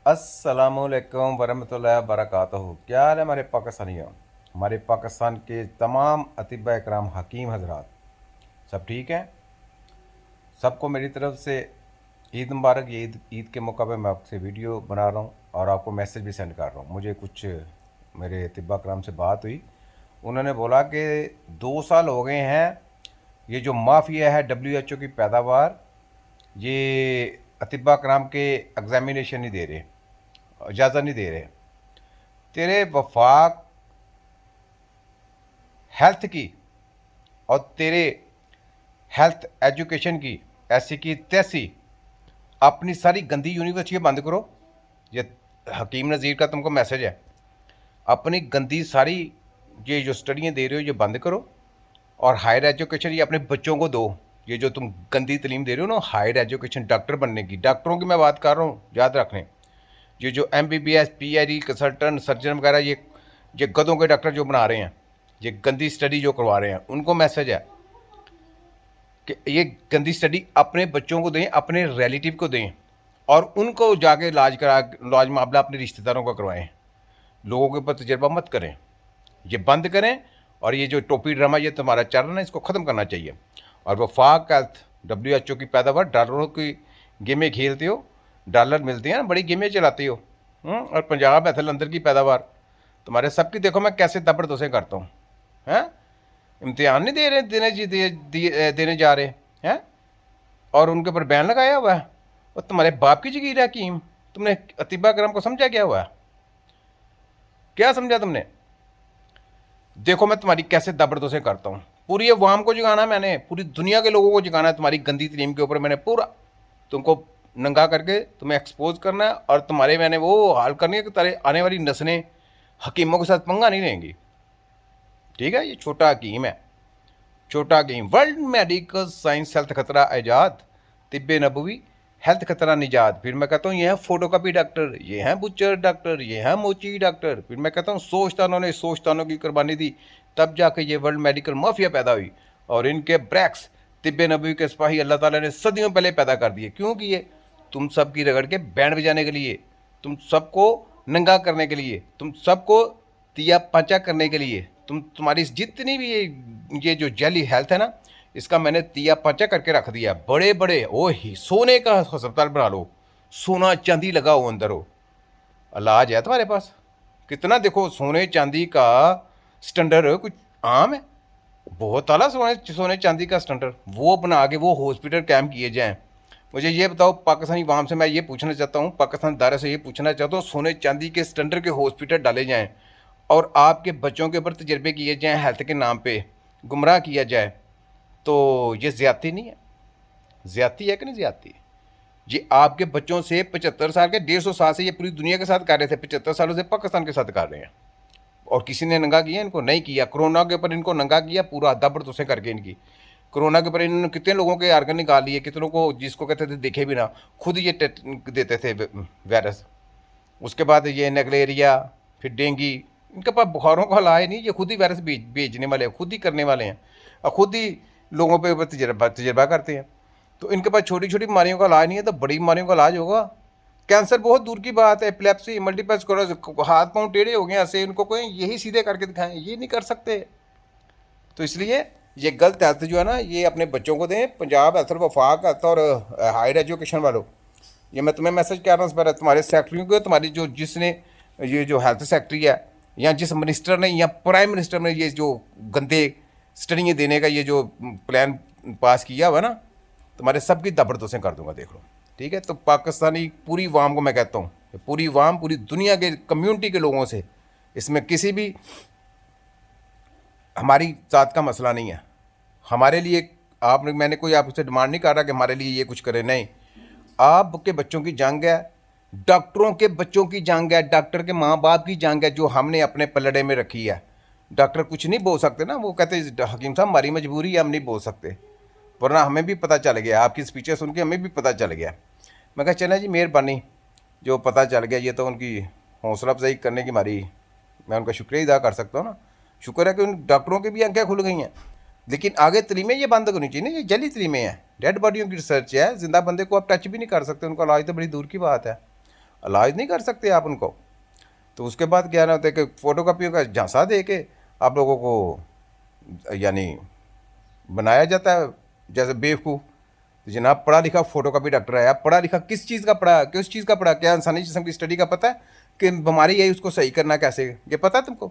अस्सलामुअलैकुम वरहमतुल्लाहि वबरकातुहू। क्या हाल है हमारे पाकिस्तानियों, हमारे पाकिस्तान के तमाम अतिबा इकराम हकीम हजरात, सब ठीक हैं? सबको मेरी तरफ से ईद मुबारक। ये ईद के मौका पे मैं आपसे वीडियो बना रहा हूँ और आपको मैसेज भी सेंड कर रहा हूँ। मुझे कुछ मेरे अतिबा इकराम से बात हुई, उन्होंने बोला कि 2 साल हो गए हैं ये जो माफिया है WHO की पैदावार, ये अतिबा कराम के एग्ज़ामिनेशन नहीं दे रहे, इजाज़त नहीं दे रहे। तेरे वफाक हेल्थ की और तेरे हेल्थ एजुकेशन की ऐसी की तैसी अपनी सारी गंदी यूनिवर्सिटियाँ बंद करो। ये हकीम नज़ीर का तुमको मैसेज है। अपनी गंदी सारी ये जो स्टडियाँ दे रहे हो ये बंद करो और हायर एजुकेशन ये अपने बच्चों को दो। ये जो तुम गंदी तलीम दे रहे हो ना, हायर एजुकेशन डॉक्टर बनने की, डॉक्टरों की मैं बात कर रहा हूँ, याद रखने। ये जो MBBS PhD कंसल्टेंट सर्जन वगैरह ये गधों के डॉक्टर जो बना रहे हैं, ये गंदी स्टडी जो करवा रहे हैं, उनको मैसेज है कि ये गंदी स्टडी अपने बच्चों को दें, अपने रिलेटिव को दें और उनको जाके इलाज मामला अपने रिश्तेदारों का करवाएं। लोगों के ऊपर तजर्बा मत करें, ये बंद करें। और ये जो टोपी ड्रामा ये तुम्हारा चल रहा है, इसको ख़त्म करना चाहिए। और वफाक हेल्थ WHO की पैदावार, डॉलरों की गेमें खेलते हो, डॉलर मिलते हैं ना, बड़ी गेमें चलाते हो। और पंजाब एथल अंदर की पैदावार तुम्हारे सबकी देखो मैं कैसे दबड़दोसे करता हूँ। हैं इम्तिहान नहीं दे रहे, देने जा रहे हैं और उनके ऊपर बैन लगाया हुआ है। और तुम्हारे बाप की जगीर है हकीम, तुमने अतीबा करम को समझा क्या हुआ है? क्या समझा तुमने? देखो मैं तुम्हारी कैसे दबड़दोसे करता हूँ। पूरी अवाम को जगाना, मैंने पूरी दुनिया के लोगों को जगाना है तुम्हारी गंदी तलीम के ऊपर। मैंने पूरा तुमको नंगा करके तुम्हें एक्सपोज करना है और तुम्हारे मैंने वो हाल करनी है कि तारे आने वाली नस्लें हकीमों के साथ पंगा नहीं लेंगी। ठीक है, ये छोटा हकीम है, छोटा हकीम। वर्ल्ड मेडिकल साइंस हेल्थ खतरा ईजाद, तिब्बे नबवी हेल्थ खतरा निजात। फिर मैं कहता हूँ ये है फोटोकॉपी डॉक्टर, ये हैं बुचर डॉक्टर, ये हैं मोची डॉक्टर। फिर मैं कहता हूँ सोचतानों ने सोचतानों की कुर्बानी दी, तब जाके ये वर्ल्ड मेडिकल माफिया पैदा हुई। और इनके ब्रैक्स तिब्बे नबवी के सिपाही अल्लाह ताला ने सदियों पहले पैदा कर दिए। क्यों किए? तुम सब की रगड़ के बैंड बजाने के लिए, तुम सबको नंगा करने के लिए, तुम सबको दिया पांचा करने के लिए। तुम्हारी जितनी भी ये जो जैली हेल्थ है ना, इसका मैंने दिया पांचा करके रख दिया। बड़े बड़े ओ ही सोने का अस्पताल बना लो, सोना चांदी लगा हो अंदर हो, इलाज है तुम्हारे पास। कितना देखो सोने चांदी का स्टैंडर्ड कुछ आम है? बहुत आला सोने सोने चांदी का स्टैंडर्ड वो बना के वो हॉस्पिटल कैम्प किए जाएँ। मुझे ये बताओ, पाकिस्तानी वाम से मैं ये पूछना चाहता हूँ, पाकिस्तान दायरे से ये पूछना चाहता हूँ, सोने चांदी के स्टैंडर्ड के हॉस्पिटल डाले जाएँ और आपके बच्चों के ऊपर तजर्बे किए जाएँ, हेल्थ के नाम पे गुमराह किया जाए, तो ये ज़्यादती नहीं है? ज़्यादती है कि नहीं ज़्यादती? ये आपके बच्चों से 75 साल के 150 साल से ये पूरी दुनिया के साथ कर रहे थे, 75 सालों से पाकिस्तान के साथ कर रहे हैं। और किसी ने नंगा किया? इनको नहीं किया। कोरोना के ऊपर इनको नंगा किया पूरा दबड़दोसे करके। इनकी कोरोना के ऊपर इन्होंने कितने लोगों के आर्गन निकाल लिए, कितनों को जिसको कहते थे देखे भी ना, खुद ये देते थे वायरस। उसके बाद ये नगलेरिया, फिर डेंगी, इनके पास बुखारों का इलाज नहीं, ये खुद ही वायरस भेजने वाले हैं, खुद ही करने वाले हैं और खुद ही लोगों पे तजर्बा करते हैं। तो इनके पास छोटी छोटी बीमारियों का इलाज नहीं है, तो बड़ी बीमारियों का इलाज होगा। कैंसर बहुत दूर की बात है, एपिलेप्सी, मल्टीपल स्क्लेरोसिस, हाथ पांव टेढ़े हो गए ऐसे, इनको कोई यही सीधे करके दिखाएं, ये नहीं कर सकते। तो इसलिए ये गलत हेल्थ जो है ना, ये अपने बच्चों को दें। पंजाब हेल्थ, वफाक हेल्थ और हायर एजुकेशन वालों, ये मैं तुम्हें मैसेज कर रहा हूँ। पर तुम्हारे सेक्रेटरी को, तुम्हारी जो जिसने ये जो हेल्थ सेक्रेटरी है या जिस मिनिस्टर ने या प्राइम मिनिस्टर ने ये जो गंदे स्टडियाँ देने का ये जो प्लान पास किया हुआ ना, तुम्हारे सब की दबड़दोसें कर दूंगा, देख लो। ठीक है, तो पाकिस्तानी पूरी वाम को मैं कहता हूँ, पूरी वाम, पूरी दुनिया के कम्युनिटी के लोगों से, इसमें किसी भी हमारी ज़ात का मसला नहीं है। हमारे लिए आपने, मैंने कोई आपसे डिमांड नहीं कर रहा कि हमारे लिए ये कुछ करे, नहीं। आपके बच्चों की जंग है, डॉक्टरों के बच्चों की जंग है, डॉक्टर के माँ बाप की जंग है, जो हमने अपने पलड़े में रखी है। डॉक्टर कुछ नहीं बोल सकते ना, वो कहते हकीम साहब हमारी मजबूरी है, हम नहीं बोल सकते। वरना हमें भी पता चल गया, आपकी स्पीचेस सुन के हमें भी पता चल गया। मैं कहा चला जी, मेहरबानी, जो पता चल गया, ये तो उनकी हौसला अफजाई करने की हमारी, मैं उनका शुक्रिया अदा कर सकता हूँ ना। शुक्र है कि उन डॉक्टरों की भी आंखें खुल गई हैं। लेकिन आगे तलीमें ये बंद करनी चाहिए ना, ये जली तलीमें हैं, डेड बॉडियों की रिसर्च है, जिंदा बंदे को आप टच भी नहीं कर सकते, उनका इलाज तो बड़ी दूर की बात है। इलाज नहीं कर सकते आप उनको। तो उसके बाद क्या ना होता है कि फ़ोटोकॉपियों का झांसा दे के आप लोगों को यानी बनाया जाता है जैसे बेवकूफ़। तो जनाब पढ़ा लिखा फोटोकॉपी डॉक्टर है, आप पढ़ा लिखा किस चीज़ का पढ़ा, किस चीज़ का पढ़ा, क्या इंसानी जिस्म की स्टडी का पता है कि बीमारी है उसको सही करना कैसे, ये पता है तुमको?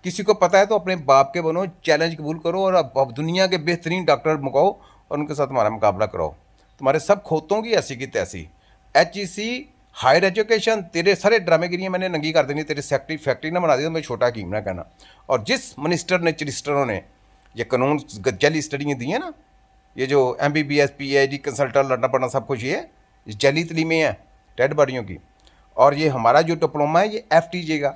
किसी को पता है तो अपने बाप के बनो, चैलेंज कबूल करो और अब दुनिया के बेहतरीन डॉक्टर मंगाओ और उनके साथ तुम्हारा मुकाबला कराओ। तुम्हारे सब खोतों की ऐसी की तैसी। HEC हायर एजुकेशन, तेरे सारे ड्रामेगिरियाँ मैंने नंगी कर देनी, तेरी फैक्ट्री ना बना दी तो मैं छोटा हकीम ना कहना। और जिस मिनिस्टर ने चरिस्टरों ने ये कानून जली स्टडियाँ दी हैं ना, ये जो MBBS PhD कंसल्टेंट लड़ना पड़ना सब कुछ ये जली तलीमें हैं डेड बॉडियों की। और ये हमारा जो डिप्लोमा है ये FTJ का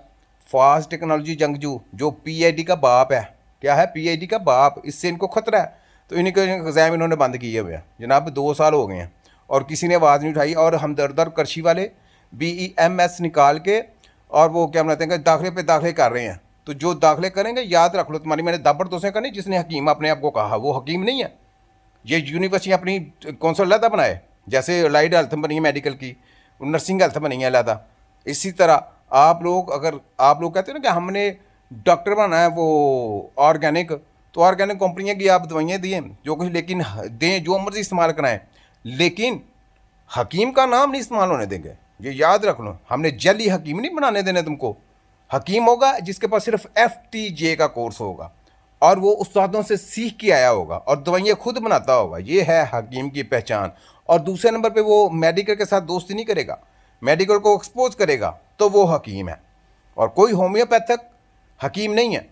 फास्ट टेक्नोलॉजी जंगजू, जो PID का बाप है। क्या है? PID का बाप। इससे इनको खतरा है तो इनके एग्ज़ाम इन्होंने बंद किए हुए हैं जनाब, 2 साल हो गए हैं और किसी ने आवाज़ नहीं उठाई। और हमदर्द करशी वाले BEMS निकाल के और वो क्या बनाते हैं दाखिले पे दाखिले कर रहे हैं। तो जो दाखिले करेंगे याद रख लो, तुम्हारी मैंने दाबड़ तो से करनी, जिसने हकीम अपने आप को कहा वो हकीम नहीं है। ये यूनिवर्सिटी अपनी कौंसल अलहदा बनाए, जैसे अलाइड हेल्थ बनी है मेडिकल की, नर्सिंग हेल्थ बनी है अलहदा। इसी तरह आप लोग, अगर आप लोग कहते हो ना कि हमने डॉक्टर बनाना है वो ऑर्गेनिक, तो ऑर्गेनिक कंपनियां की आप दवाइयाँ दिए जो कुछ, लेकिन दें जो मर्जी इस्तेमाल कराएं, लेकिन हकीम का नाम नहीं इस्तेमाल होने देंगे। ये याद रख लो, हमने जली हकीम नहीं बनाने देने तुमको। हकीम होगा जिसके पास सिर्फ FTJ का कोर्स होगा और वो उस्तादों से सीख के आया होगा और दवाइयाँ खुद बनाता होगा। ये है हकीम की पहचान। और दूसरे नंबर पे वो मेडिकल के साथ दोस्ती नहीं करेगा, मेडिकल को एक्सपोज करेगा, तो वो हकीम है। और कोई होम्योपैथिक हकीम नहीं है।